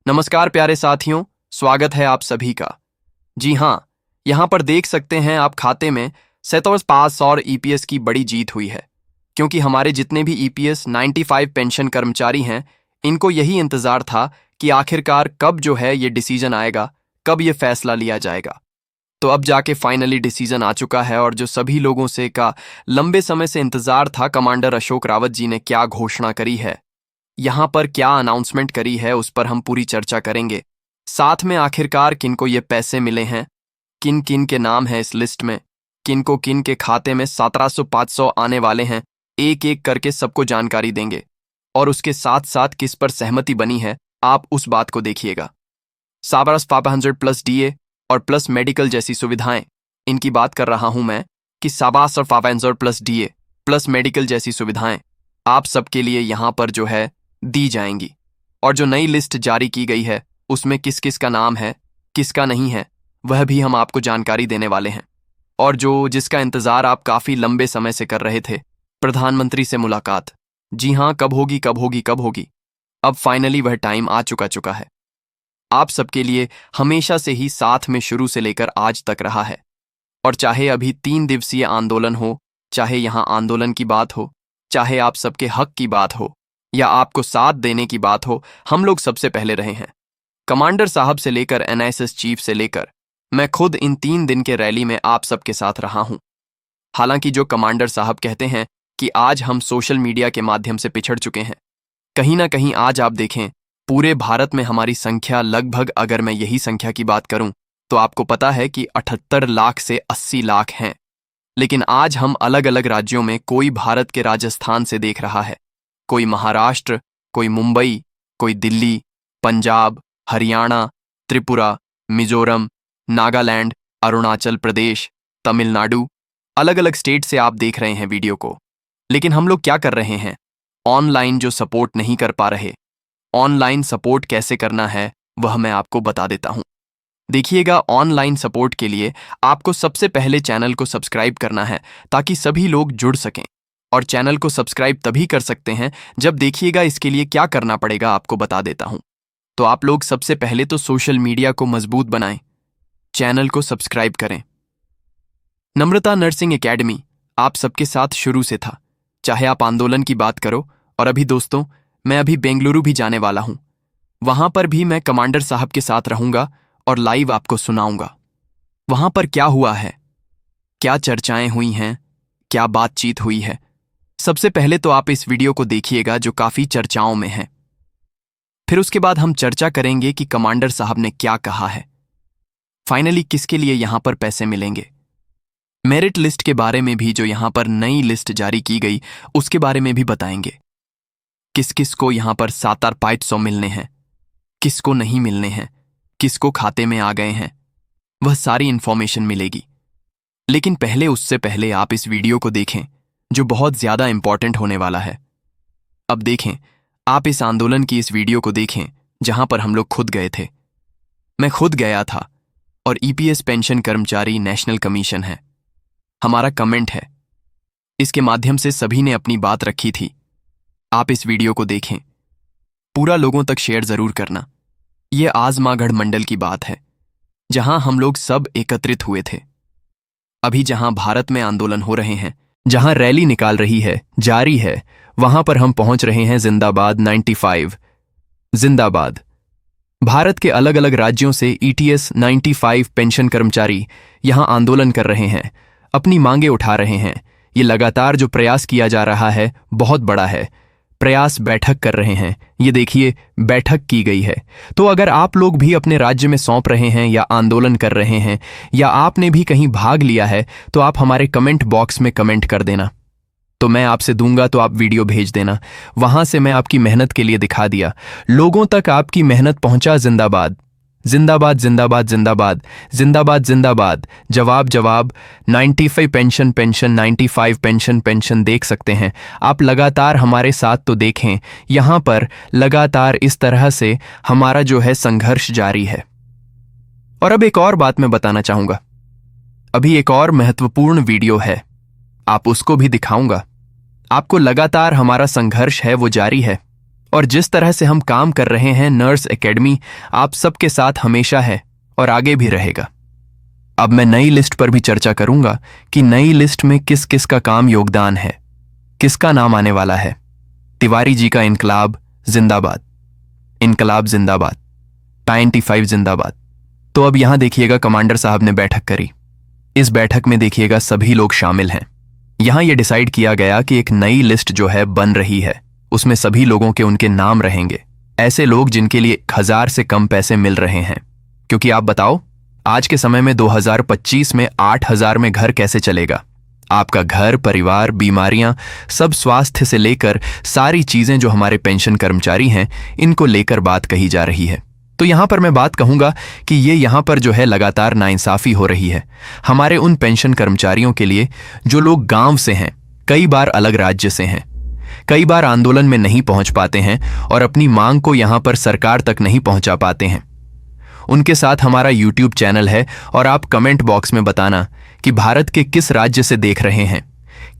नमस्कार प्यारे साथियों, स्वागत है आप सभी का। जी हाँ, यहाँ पर देख सकते हैं आप खाते में 7 और ईपीएस की बड़ी जीत हुई है, क्योंकि हमारे जितने भी ईपीएस 95 पेंशन कर्मचारी हैं, इनको यही इंतजार था कि आखिरकार कब जो है ये डिसीजन आएगा, कब ये फैसला लिया जाएगा। तो अब जाके फाइनली डिसीजन आ चुका है और जो सभी लोगों से का लंबे समय से इंतजार था, कमांडर अशोक रावत जी ने क्या घोषणा करी है, यहाँ पर क्या अनाउंसमेंट करी है, उस पर हम पूरी चर्चा करेंगे। साथ में आखिरकार किनको ये पैसे मिले हैं, किन किन के नाम हैं इस लिस्ट में, किनको किन के खाते में 1700-500 आने वाले हैं, एक एक करके सबको जानकारी देंगे। और उसके साथ साथ किस पर सहमति बनी है, आप उस बात को देखिएगा। साबारस 500 प्लस डीए और प्लस मेडिकल जैसी सुविधाएं, इनकी बात कर रहा हूं मैं कि साबास और 500 प्लस डीए प्लस मेडिकल जैसी सुविधाएं आप सबके लिए यहां पर जो है दी जाएंगी। और जो नई लिस्ट जारी की गई है उसमें किस किस का नाम है, किसका नहीं है, वह भी हम आपको जानकारी देने वाले हैं। और जो जिसका इंतजार आप काफी लंबे समय से कर रहे थे, प्रधानमंत्री से मुलाकात, जी हाँ, कब होगी कब होगी कब होगी, अब फाइनली वह टाइम आ चुका है। आप सबके लिए हमेशा से ही साथ में शुरू से लेकर आज तक रहा है। और चाहे अभी 3 दिवसीय आंदोलन हो, चाहे यहाँ आंदोलन की बात हो, चाहे आप सबके हक की बात हो या आपको साथ देने की बात हो, हम लोग सबसे पहले रहे हैं। कमांडर साहब से लेकर एनआईएसएस चीफ से लेकर मैं खुद इन 3 दिन के रैली में आप सबके साथ रहा हूं। हालांकि जो कमांडर साहब कहते हैं कि आज हम सोशल मीडिया के माध्यम से पिछड़ चुके हैं, कहीं ना कहीं आज आप देखें पूरे भारत में हमारी संख्या लगभग, अगर मैं यही संख्या की बात करूं तो आपको पता है कि 78 लाख से 80 लाख हैं। लेकिन आज हम अलग अलग राज्यों में, कोई भारत के राजस्थान से देख रहा है, कोई महाराष्ट्र, कोई मुंबई, कोई दिल्ली, पंजाब, हरियाणा, त्रिपुरा, मिजोरम, नागालैंड, अरुणाचल प्रदेश, तमिलनाडु, अलग अलग स्टेट से आप देख रहे हैं वीडियो को। लेकिन हम लोग क्या कर रहे हैं, ऑनलाइन जो सपोर्ट नहीं कर पा रहे, ऑनलाइन सपोर्ट कैसे करना है वह मैं आपको बता देता हूं। देखिएगा, ऑनलाइन सपोर्ट के लिए आपको सबसे पहले चैनल को सब्सक्राइब करना है ताकि सभी लोग जुड़ सकें। और चैनल को सब्सक्राइब तभी कर सकते हैं जब, देखिएगा इसके लिए क्या करना पड़ेगा आपको बता देता हूं। तो आप लोग सबसे पहले तो सोशल मीडिया को मजबूत बनाएं, चैनल को सब्सक्राइब करें। नम्रता नर्सिंग एकेडमी आप सबके साथ शुरू से था, चाहे आप आंदोलन की बात करो। और अभी दोस्तों, मैं अभी बेंगलुरु भी जाने वाला हूं, वहां पर भी मैं कमांडर साहब के साथ रहूंगा और लाइव आपको सुनाऊंगा वहां पर क्या हुआ है, क्या चर्चाएं हुई हैं, क्या बातचीत हुई है। सबसे पहले तो आप इस वीडियो को देखिएगा जो काफी चर्चाओं में है। फिर उसके बाद हम चर्चा करेंगे कि कमांडर साहब ने क्या कहा है, फाइनली किसके लिए यहां पर पैसे मिलेंगे, मेरिट लिस्ट के बारे में भी, जो यहां पर नई लिस्ट जारी की गई उसके बारे में भी बताएंगे। किस किस को यहां पर 7,500 मिलने हैं, किसको नहीं मिलने हैं, किसको खाते में आ गए हैं, वह सारी इंफॉर्मेशन मिलेगी। लेकिन पहले, उससे पहले आप इस वीडियो को देखें जो बहुत ज्यादा इंपॉर्टेंट होने वाला है। अब देखें, आप इस आंदोलन की इस वीडियो को देखें जहां पर हम लोग खुद गए थे। मैं खुद गया था और ईपीएस पेंशन कर्मचारी नेशनल कमीशन है, हमारा कमेंट है, इसके माध्यम से सभी ने अपनी बात रखी थी। आप इस वीडियो को देखें, पूरा लोगों तक शेयर जरूर करना। यह आजमागढ़ मंडल की बात है जहां हम लोग सब एकत्रित हुए थे। अभी जहां भारत में आंदोलन हो रहे हैं, जहां रैली निकाल रही है, जारी है, वहां पर हम पहुंच रहे हैं। जिंदाबाद 95, जिंदाबाद। भारत के अलग अलग राज्यों से ईटीएस 95 पेंशन कर्मचारी यहां आंदोलन कर रहे हैं, अपनी मांगे उठा रहे हैं। ये लगातार जो प्रयास किया जा रहा है बहुत बड़ा है। प्रयास बैठक कर रहे हैं, ये देखिए बैठक की गई है। तो अगर आप लोग भी अपने राज्य में सौंप रहे हैं या आंदोलन कर रहे हैं या आपने भी कहीं भाग लिया है, तो आप हमारे कमेंट बॉक्स में कमेंट कर देना, तो मैं आपसे दूंगा, तो आप वीडियो भेज देना। वहां से मैं आपकी मेहनत के लिए दिखा दिया, लोगों तक आपकी मेहनत पहुंचा। जिंदाबाद, जिंदाबाद, जिंदाबाद, जिंदाबाद, जिंदाबाद, जिंदाबाद। जवाब, जवाब। 95 पेंशन, पेंशन, 95 पेंशन, पेंशन। देख सकते हैं आप, लगातार हमारे साथ तो देखें, यहां पर लगातार इस तरह से हमारा जो है संघर्ष जारी है। और अब एक और बात मैं बताना चाहूंगा, अभी एक और महत्वपूर्ण वीडियो है, आप उसको भी दिखाऊंगा आपको। लगातार हमारा संघर्ष है वो जारी है और जिस तरह से हम काम कर रहे हैं, नर्स एकेडमी आप सबके साथ हमेशा है और आगे भी रहेगा। अब मैं नई लिस्ट पर भी चर्चा करूंगा कि नई लिस्ट में किस किस का काम योगदान है, किसका नाम आने वाला है। तिवारी जी का इनकलाब जिंदाबाद, इनकलाब जिंदाबाद, 95 जिंदाबाद। तो अब यहां देखिएगा कमांडर साहब ने बैठक करी। इस बैठक में देखिएगा सभी लोग शामिल हैं। यहां यह डिसाइड किया गया कि एक नई लिस्ट जो है बन रही है, उसमें सभी लोगों के उनके नाम रहेंगे, ऐसे लोग जिनके लिए 1000 से कम पैसे मिल रहे हैं। क्योंकि आप बताओ, आज के समय में 2025 में 8000 में घर कैसे चलेगा? आपका घर, परिवार, बीमारियां, सब स्वास्थ्य से लेकर सारी चीजें जो हमारे पेंशन कर्मचारी हैं, इनको लेकर बात कही जा रही है। तो यहां पर मैं बात कहूंगा कि ये यहां पर जो है लगातार नाइंसाफी हो रही है हमारे उन पेंशन कर्मचारियों के लिए जो लोग गांव से हैं, कई बार अलग राज्य से हैं, कई बार आंदोलन में नहीं पहुंच पाते हैं और अपनी मांग को यहां पर सरकार तक नहीं पहुंचा पाते हैं। उनके साथ हमारा यूट्यूब चैनल है और आप कमेंट बॉक्स में बताना कि भारत के किस राज्य से देख रहे हैं,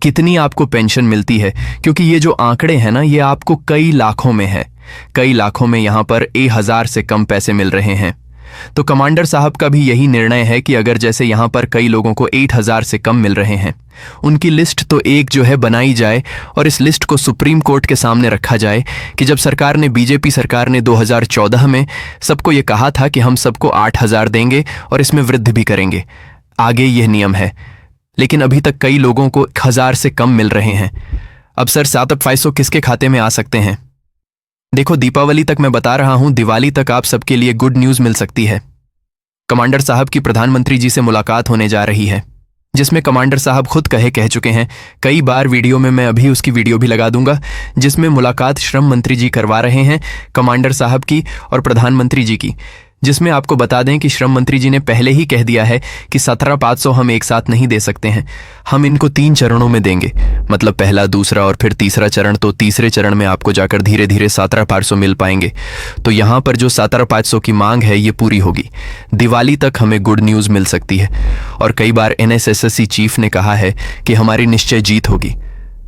कितनी आपको पेंशन मिलती है। क्योंकि ये जो आंकड़े हैं ना, ये आपको कई लाखों में है, कई लाखों में यहां पर 1000 से कम पैसे मिल रहे हैं। तो कमांडर साहब का भी यही निर्णय है कि अगर जैसे यहां पर कई लोगों को 8000 से कम मिल रहे हैं, उनकी लिस्ट तो एक जो है बनाई जाए और इस लिस्ट को सुप्रीम कोर्ट के सामने रखा जाए कि जब सरकार ने, बीजेपी सरकार ने 2014 में सबको ये कहा था कि हम सबको 8000 देंगे और इसमें वृद्धि भी करेंगे, आगे यह नियम है, लेकिन अभी तक कई लोगों को 1000 से कम मिल रहे हैं। अब सर 700 किसके खाते में आ सकते हैं? देखो, दीपावली तक मैं बता रहा हूं, दिवाली तक आप सबके लिए गुड न्यूज मिल सकती है। कमांडर साहब की प्रधानमंत्री जी से मुलाकात होने जा रही है, जिसमें कमांडर साहब खुद कह चुके हैं कई बार वीडियो में, मैं अभी उसकी वीडियो भी लगा दूंगा, जिसमें मुलाकात श्रम मंत्री जी करवा रहे हैं कमांडर साहब की और प्रधानमंत्री जी की, जिसमें आपको बता दें कि श्रम मंत्री जी ने पहले ही कह दिया है कि 17,500 हम एक साथ नहीं दे सकते हैं, हम इनको 3 चरणों में देंगे, मतलब पहला, दूसरा और फिर तीसरा चरण। तो तीसरे चरण में आपको जाकर धीरे धीरे 17,500 मिल पाएंगे। तो यहाँ पर जो 17,500 की मांग है ये पूरी होगी, दिवाली तक हमें गुड न्यूज़ मिल सकती है। और कई बार NSSC चीफ ने कहा है कि हमारी निश्चय जीत होगी,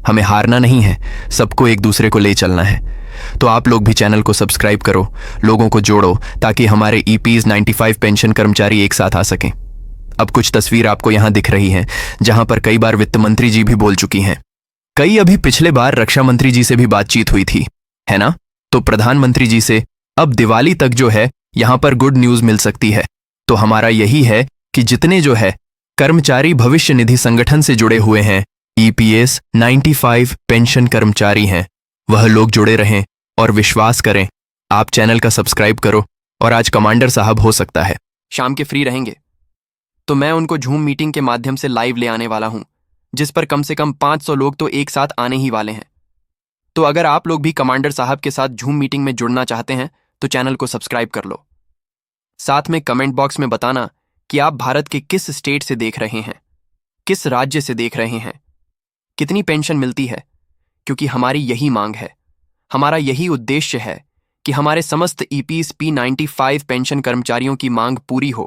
हमें हारना नहीं है, सबको एक दूसरे को ले चलना है। तो आप लोग भी चैनल को सब्सक्राइब करो, लोगों को जोड़ो, ताकि हमारे EPs 95 पेंशन कर्मचारी एक साथ आ सकें। अब कुछ तस्वीर आपको यहां दिख रही हैं, जहां पर कई बार वित्त मंत्री जी भी बोल चुकी हैं, कई अभी पिछले बार रक्षा मंत्री जी से भी बातचीत हुई थी, है ना? तो प्रधानमंत्री जी से अब दिवाली तक जो है यहां पर गुड न्यूज मिल सकती है। तो हमारा यही है कि जितने जो है कर्मचारी भविष्य निधि संगठन से जुड़े हुए हैं, EPS 95 पेंशन कर्मचारी हैं, वह लोग जुड़े रहें और विश्वास करें। आप चैनल का सब्सक्राइब करो और आज कमांडर साहब हो सकता है शाम के फ्री रहेंगे, तो मैं उनको झूम मीटिंग के माध्यम से लाइव ले आने वाला हूं, जिस पर कम से कम 500 लोग तो एक साथ आने ही वाले हैं। तो अगर आप लोग भी कमांडर साहब के साथ झूम मीटिंग में जुड़ना चाहते हैं तो चैनल को सब्सक्राइब कर लो। साथ में कमेंट बॉक्स में बताना कि आप भारत के किस स्टेट से देख रहे हैं, किस राज्य से देख रहे हैं, कितनी पेंशन मिलती है। क्योंकि हमारी यही मांग है, हमारा यही उद्देश्य है कि हमारे समस्त EPs P95 पेंशन कर्मचारियों की मांग पूरी हो।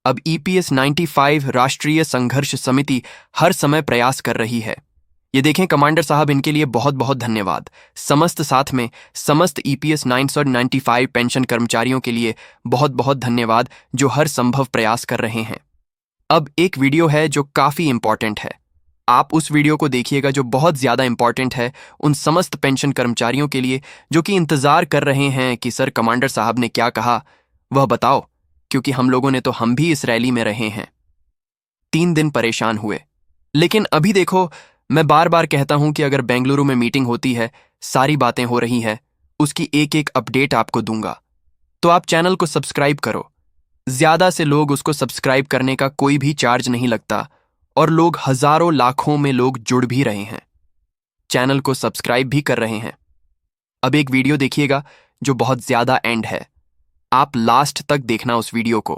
अब EPS 95 राष्ट्रीय संघर्ष समिति हर समय प्रयास कर रही है। ये देखें कमांडर साहब, इनके लिए बहुत बहुत धन्यवाद। समस्त साथ में समस्त EPS 995 पेंशन कर्मचारियों के लिए बहुत बहुत धन्यवाद, जो हर संभव प्रयास कर रहे हैं। अब एक वीडियो है जो काफ़ी इंपॉर्टेंट है, आप उस वीडियो को देखिएगा जो बहुत ज़्यादा इंपॉर्टेंट है उन समस्त पेंशन कर्मचारियों के लिए जो कि इंतज़ार कर रहे हैं कि सर कमांडर साहब ने क्या कहा वह बताओ। क्योंकि हम लोगों ने तो हम भी इस रैली में रहे हैं, 3 दिन परेशान हुए। लेकिन अभी देखो, मैं बार बार कहता हूं कि अगर बेंगलुरु में मीटिंग होती है, सारी बातें हो रही हैं, उसकी एक एक अपडेट आपको दूंगा। तो आप चैनल को सब्सक्राइब करो, ज़्यादा से लोग उसको सब्सक्राइब करने का कोई भी चार्ज नहीं लगता और लोग हजारों लाखों में लोग जुड़ भी रहे हैं, चैनल को सब्सक्राइब भी कर रहे हैं। अब एक वीडियो देखिएगा जो बहुत ज्यादा एंड है, आप लास्ट तक देखना उस वीडियो को,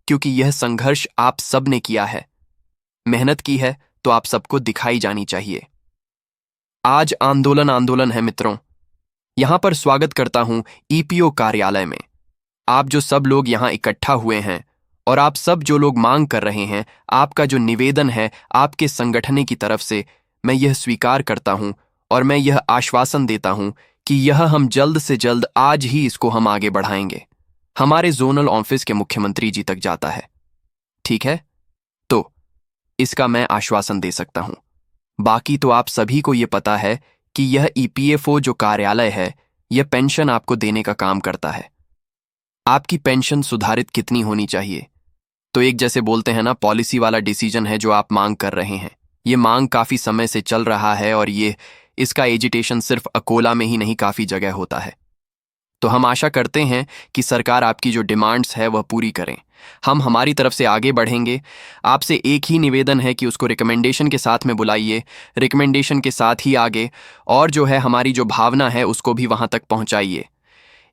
क्योंकि यह संघर्ष आप सब ने किया है, मेहनत की है, तो आप सबको दिखाई जानी चाहिए। आज आंदोलन है मित्रों। यहां पर स्वागत करता हूं EPO कार्यालय में। आप जो सब लोग यहां इकट्ठा हुए हैं और आप सब जो लोग मांग कर रहे हैं, आपका जो निवेदन है आपके संगठन की तरफ से, मैं यह स्वीकार करता हूं और मैं यह आश्वासन देता हूं कि यह हम जल्द से जल्द आज ही इसको हम आगे बढ़ाएंगे, हमारे जोनल ऑफिस के मुख्यमंत्री जी तक जाता है। ठीक है, तो इसका मैं आश्वासन दे सकता हूं। बाकी तो आप सभी को यह पता है कि यह ईपीएफओ जो कार्यालय है, यह पेंशन आपको देने का काम करता है। आपकी पेंशन सुधारित कितनी होनी चाहिए, तो एक जैसे बोलते हैं ना, पॉलिसी वाला डिसीजन है जो आप मांग कर रहे हैं। ये मांग काफी समय से चल रहा है और इसका एजिटेशन सिर्फ अकोला में ही नहीं, काफी जगह होता है। तो हम आशा करते हैं कि सरकार आपकी जो डिमांड्स है वह पूरी करें। हम हमारी तरफ से आगे बढ़ेंगे। आपसे एक ही निवेदन है कि उसको रिकमेंडेशन के साथ में बुलाइए, रिकमेंडेशन के साथ ही आगे, और जो है हमारी जो भावना है उसको भी वहां तक पहुंचाइए।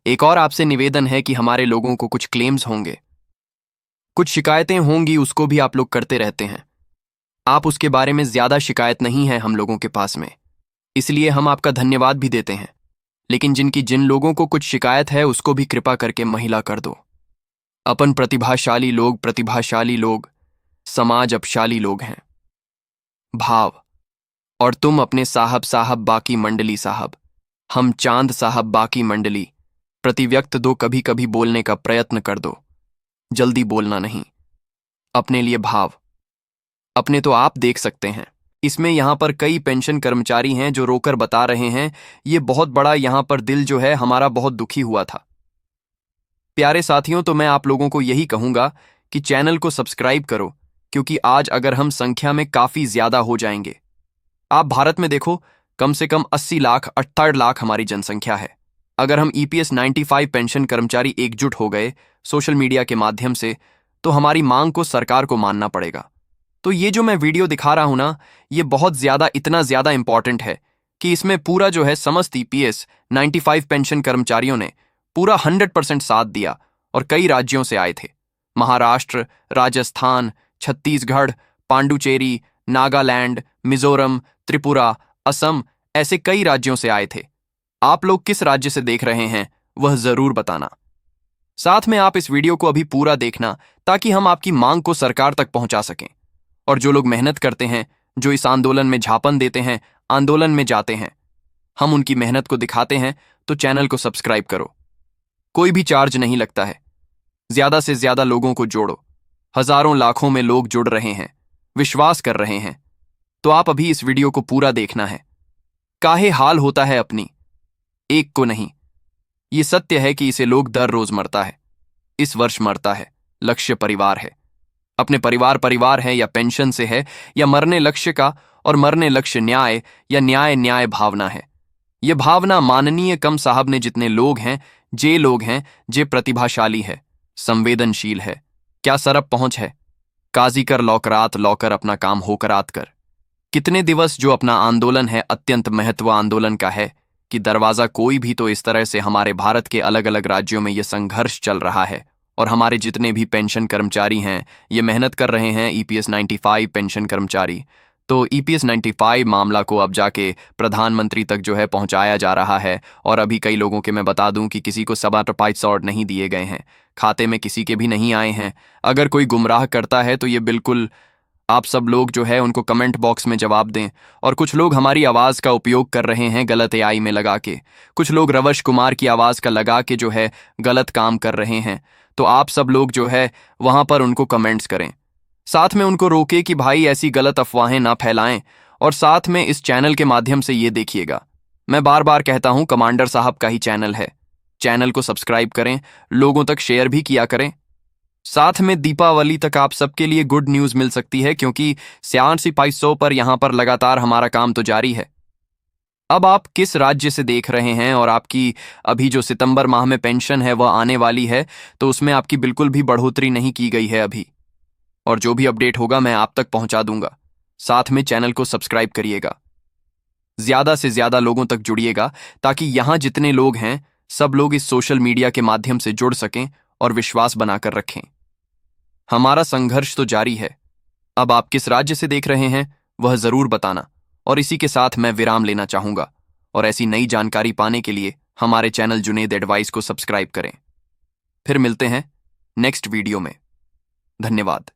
एक और आपसे निवेदन है कि हमारे लोगों को कुछ क्लेम्स होंगे, कुछ शिकायतें होंगी, उसको भी आप लोग करते रहते हैं। आप उसके बारे में ज्यादा शिकायत नहीं है हम लोगों के पास में, इसलिए हम आपका धन्यवाद भी देते हैं। लेकिन जिन लोगों को कुछ शिकायत है उसको भी कृपा करके महिला कर दो। अपन प्रतिभाशाली लोग समाज अपशाली लोग हैं। भाव, और तुम अपने साहब बाकी मंडली साहब, हम चांद साहब बाकी मंडली, प्रतिव्यक्त दो, कभी कभी बोलने का प्रयत्न कर दो, जल्दी बोलना नहीं। अपने लिए भाव, अपने तो आप देख सकते हैं। इसमें यहां पर कई पेंशन कर्मचारी हैं जो रोकर बता रहे हैं। ये बहुत बड़ा यहां पर दिल जो है हमारा बहुत दुखी हुआ था। प्यारे साथियों, तो मैं आप लोगों को यही कहूंगा कि चैनल को सब्सक्राइब करो, क्योंकि आज अगर हम संख्या में काफी ज्यादा हो जाएंगे। आप भारत में देखो, कम से कम 80 लाख 78 लाख हमारी जनसंख्या है। अगर हम EPS 95 पेंशन कर्मचारी एकजुट हो गए सोशल मीडिया के माध्यम से, तो हमारी मांग को सरकार को मानना पड़ेगा। तो ये जो मैं वीडियो दिखा रहा हूं ना, ये बहुत ज्यादा, इतना ज्यादा इंपॉर्टेंट है कि इसमें पूरा जो है समस्त EPS 95 पेंशन कर्मचारियों ने पूरा 100% साथ दिया, और कई राज्यों से आए थे। महाराष्ट्र, राजस्थान, छत्तीसगढ़, पांडुचेरी, नागालैंड, मिजोरम, त्रिपुरा, असम, ऐसे कई राज्यों से आए थे। आप लोग किस राज्य से देख रहे हैं वह जरूर बताना। साथ में आप इस वीडियो को अभी पूरा देखना, ताकि हम आपकी मांग को सरकार तक पहुंचा सकें। और जो लोग मेहनत करते हैं, जो इस आंदोलन में झापन देते हैं, आंदोलन में जाते हैं, हम उनकी मेहनत को दिखाते हैं। तो चैनल को सब्सक्राइब करो, कोई भी चार्ज नहीं लगता है। ज्यादा से ज्यादा लोगों को जोड़ो, हजारों लाखों में लोग जुड़ रहे हैं, विश्वास कर रहे हैं। तो आप अभी इस वीडियो को पूरा देखना है। काहे हाल होता है अपनी, एक को नहीं। ये सत्य है कि इसे लोग दर रोज मरता है, इस वर्ष मरता है। लक्ष्य परिवार है, अपने परिवार है, या पेंशन से है, या मरने लक्ष्य का, और मरने लक्ष्य न्याय, या न्याय भावना है। यह भावना माननीय कम साहब ने जितने लोग हैं, जे लोग हैं, जे प्रतिभाशाली है, संवेदनशील है, क्या सरब पहुंच है, काजी कर लौकर अपना काम होकर आत कर। कितने दिवस जो अपना आंदोलन है अत्यंत महत्व आंदोलन का है, कि दरवाजा कोई भी। तो इस तरह से हमारे भारत के अलग अलग राज्यों में यह संघर्ष चल रहा है, और हमारे जितने भी पेंशन कर्मचारी हैं ये मेहनत कर रहे हैं। EPS 95 पेंशन कर्मचारी, तो EPS 95 मामला को अब जाके प्रधानमंत्री तक जो है पहुंचाया जा रहा है। और अभी कई लोगों के मैं बता दूं कि किसी को 7.5 नहीं दिए गए हैं, खाते में किसी के भी नहीं आए हैं। अगर कोई गुमराह करता है तो ये बिल्कुल आप सब लोग जो है उनको कमेंट बॉक्स में जवाब दें। और कुछ लोग हमारी आवाज़ का उपयोग कर रहे हैं गलत AI में लगा के, कुछ लोग रवश कुमार की आवाज़ का लगा के जो है गलत काम कर रहे हैं। तो आप सब लोग जो है वहां पर उनको कमेंट्स करें, साथ में उनको रोके कि भाई ऐसी गलत अफवाहें ना फैलाएं। और साथ में इस चैनल के माध्यम से ये देखिएगा, मैं बार बार कहता हूं, कमांडर साहब का ही चैनल है, चैनल को सब्सक्राइब करें, लोगों तक शेयर भी किया करें। साथ में दीपावली तक आप सबके लिए गुड न्यूज़ मिल सकती है, क्योंकि 86 पर यहां पर लगातार हमारा काम तो जारी है। अब आप किस राज्य से देख रहे हैं, और आपकी अभी जो सितंबर माह में पेंशन है वह आने वाली है, तो उसमें आपकी बिल्कुल भी बढ़ोतरी नहीं की गई है अभी। और जो भी अपडेट होगा मैं आप तक पहुंचा दूंगा। साथ में चैनल को सब्सक्राइब करिएगा, ज्यादा से ज्यादा लोगों तक जुड़िएगा, ताकि यहां जितने लोग हैं सब लोग इस सोशल मीडिया के माध्यम से जुड़ सकें और विश्वास बनाकर रखें। हमारा संघर्ष तो जारी है। अब आप किस राज्य से देख रहे हैं वह जरूर बताना। और इसी के साथ मैं विराम लेना चाहूंगा, और ऐसी नई जानकारी पाने के लिए हमारे चैनल जुनेद एडवाइस को सब्सक्राइब करें। फिर मिलते हैं नेक्स्ट वीडियो में। धन्यवाद।